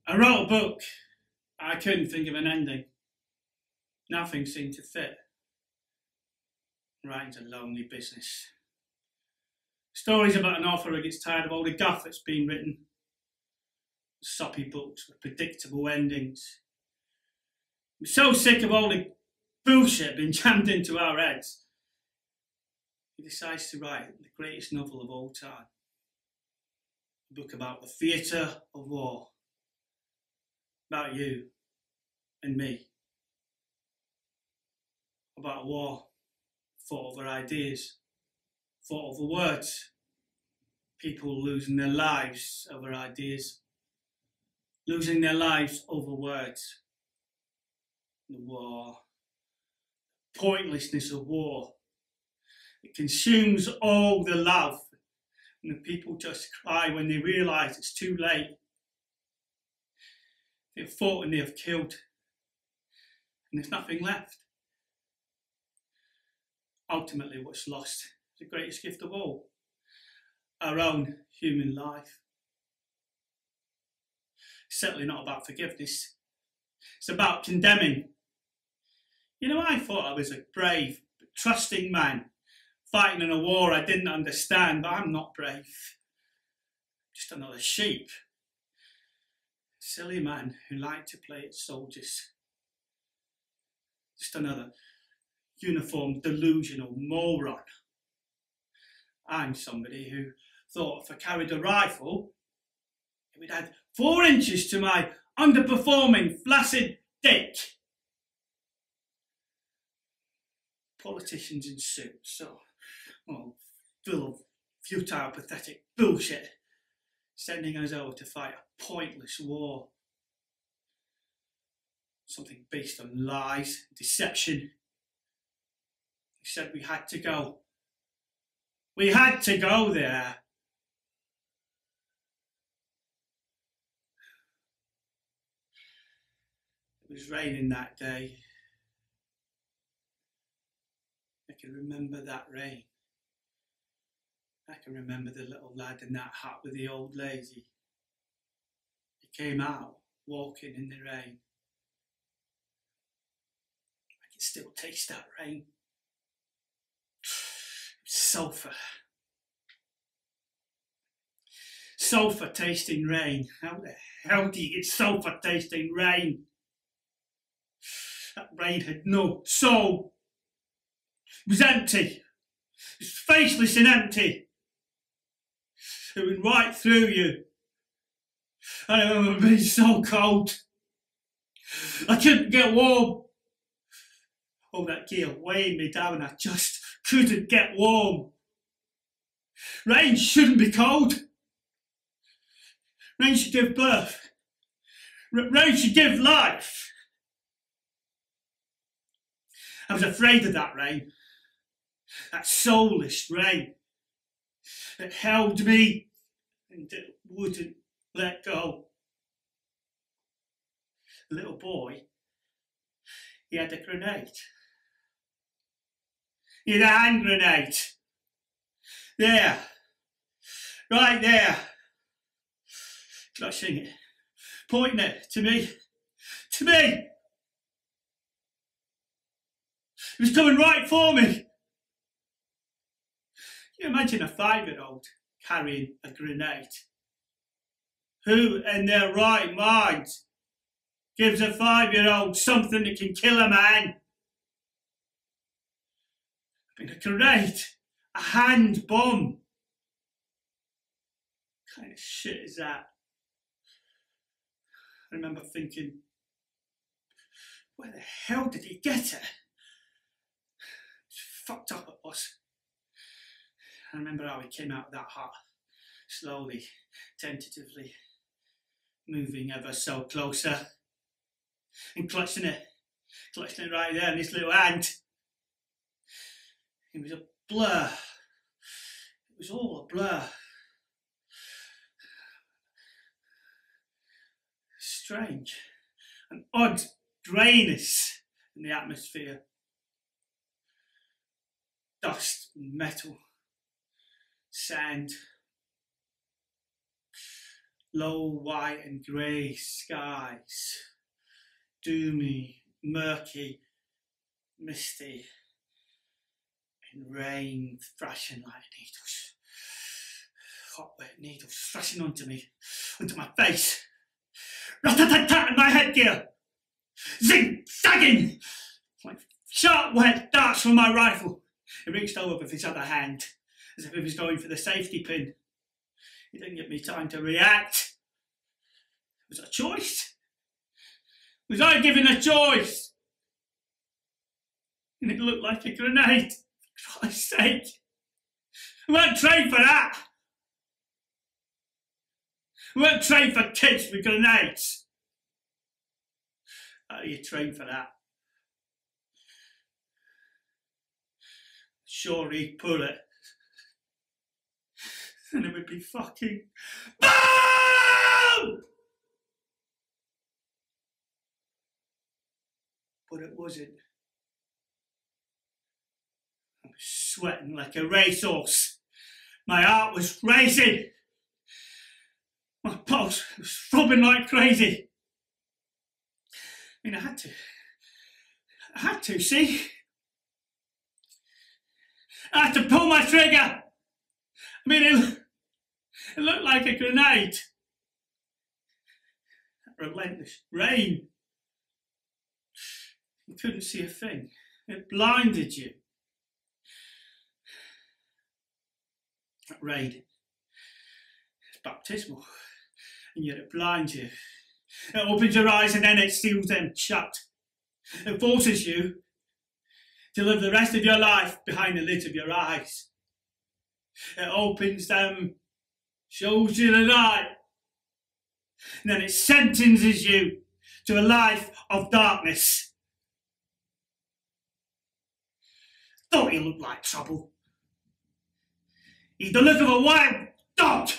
I wrote a book. I couldn't think of an ending. Nothing seemed to fit. Writing's a lonely business. Stories about an author who gets tired of all the guff that's been written. Soppy books with predictable endings. I'm so sick of all the bullshit being jammed into our heads. He decides to write the greatest novel of all time. A book about the theatre of war. About you and me. About a war fought over ideas, fought over words. People losing their lives over ideas. Losing their lives over words. The war. Pointlessness of war. It consumes all the love. And the people just cry when they realise it's too late. They've fought and they've killed. And there's nothing left. Ultimately, what's lost is the greatest gift of all. Our own human life. It's certainly not about forgiveness. It's about condemning. You know, I thought I was a brave, trusting man, fighting in a war I didn't understand, but I'm not brave. Just another sheep. A silly man who liked to play at soldiers. Just another uniformed, delusional moron. I'm somebody who thought if I carried a rifle, it would add 4 inches to my underperforming, flaccid dick. Politicians in suits, full of futile, pathetic bullshit, sending us over to fight a pointless war. Something based on lies, deception. He said we had to go. We had to go there. It was raining that day. I can remember that rain. I can remember the little lad in that hut with the old lady. He came out walking in the rain. I can still taste that rain. Sulphur. Sulphur tasting rain. How the hell do you get sulphur tasting rain? That rain had no soul. It was empty. It was faceless and empty. It went right through you. I remember being so cold. I couldn't get warm. Oh, that gear weighing me down and I just couldn't get warm. Rain shouldn't be cold. Rain should give birth. Rain should give life. I was afraid of that rain. That soulless rain that held me and it wouldn't let go. The little boy, he had a grenade. He had a hand grenade. There. Right there. Clutching it. Pointing it to me. To me. It was coming right for me. Can you imagine a 5-year-old carrying a grenade? Who in their right mind gives a 5-year-old something that can kill a man? I mean, a grenade, a hand bomb. What kind of shit is that? I remember thinking, where the hell did he get it? It's fucked up it was. I remember how he came out of that hut, slowly, tentatively, moving ever so closer, and clutching it right there in his little hand. It was a blur. It was all a blur. Strange, an odd grayness in the atmosphere. Dust, metal, sand. low white and grey skies, doomy, murky, misty, and rain thrashing like needles. Hot wet needles thrashing onto me, onto my face. Rat-tat-tat in my headgear. Zig-zagging like sharp wet darts from my rifle. He reached over with his other hand, as if he was going for the safety pin. He didn't give me time to react. It was a choice. Was I given a choice? And it looked like a grenade. For Christ's sake. I weren't trained for that. I weren't trained for kids with grenades. How are you trained for that? Sure, he'd pull it. And it would be fucking BOOM! But it wasn't. I was sweating like a racehorse. My heart was racing. My pulse was throbbing like crazy. I mean, I had to, see? I had to pull my trigger. I mean, it looked like a grenade. That relentless rain. You couldn't see a thing. It blinded you. That rain. It's baptismal. And yet it blinds you. It opens your eyes and then it seals them shut. It forces you to live the rest of your life behind the lids of your eyes. It opens them, shows you the light, and then it sentences you to a life of darkness. Thought he looked like trouble. He's the look of a wild dog.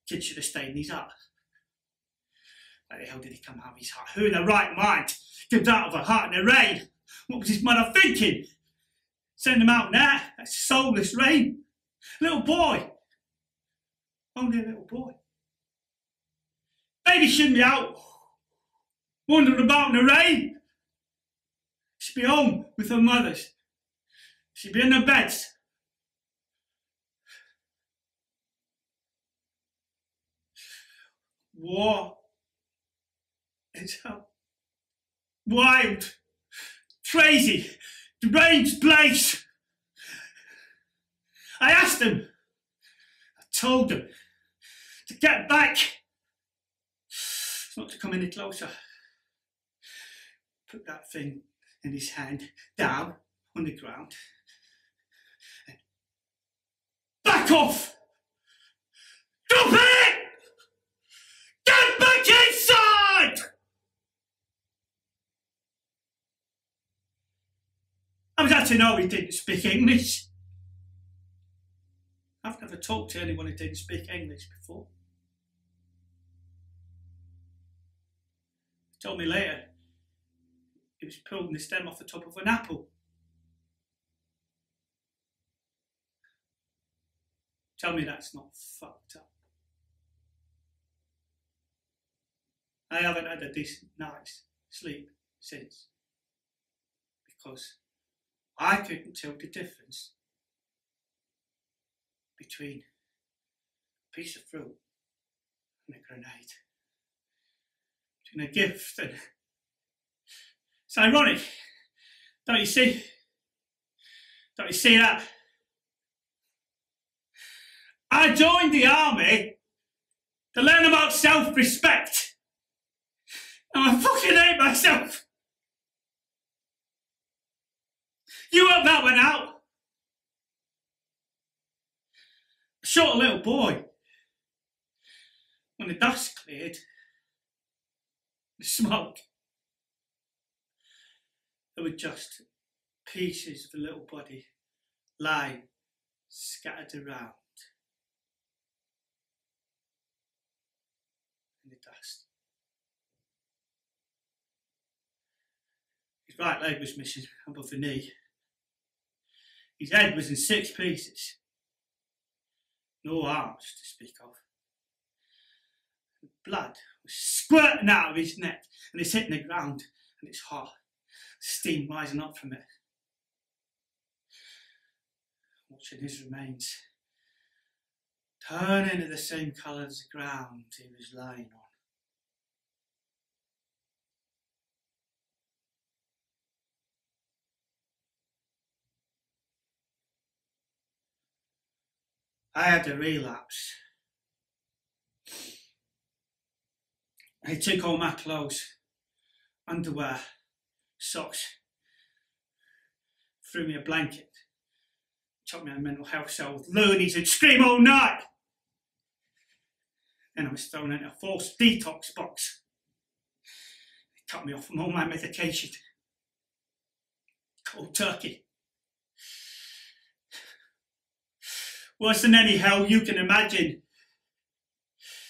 Kid should have stayed in his hut. Where the hell did he come out of his hut? Who in their right mind comes out of a hut in the rain? What was his mother thinking? Send him out in that soulless rain. Little boy. Only a little boy. Baby shouldn't be out wandering about in the rain. She'd be home with her mothers. She'd be in their beds. War. It's wild, crazy, deranged place. I asked him, I told him to get back, not to come any closer. Put that thing in his hand down on the ground. Back off! Drop it! Get back inside! I was had to know he didn't speak English. I've never talked to anyone who didn't speak English before. He told me later he was pulling the stem off the top of an apple. Tell me that's not fucked up. I haven't had a decent night's sleep since, because I couldn't tell the difference between a piece of fruit and a grenade, between a gift and... It's ironic, don't you see? Don't you see that? I joined the army to learn about self-respect. And I fucking hate myself. You worked that one out. I shot a little boy. When the dust cleared, the smoke, there were just pieces of the little body lying scattered around in the dust. His right leg was missing above the knee. His head was in 6 pieces. no arms to speak of. Blood was squirting out of his neck, and it's hitting the ground, and it's hot, steam rising up from it. Watching his remains turn into the same colour as the ground he was lying on. I had a relapse. He took all my clothes, underwear, socks, threw me a blanket, chucked me in a mental health cell with loonies and scream all night. Then I was thrown into a forced detox box. They cut me off from all my medication. Cold turkey. Worse than any hell you can imagine.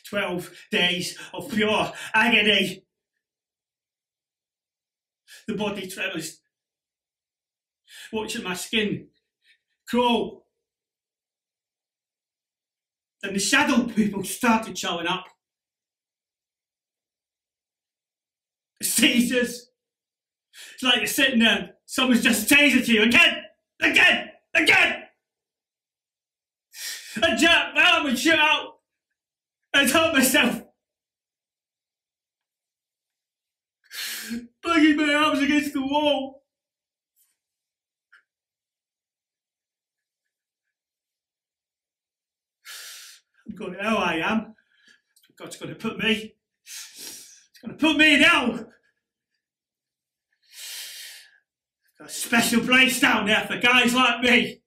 12 days of pure agony. The body tremors. Watching my skin crawl. Then the shadow people started showing up. The seizures. It's like you're sitting there, someone's just tasered you again. I jerked my arm and shot out. I told myself. Banging my arms against the wall. I'm going to hell, I am. God's going to put me. He's going to put me in hell. Got a special place down there for guys like me.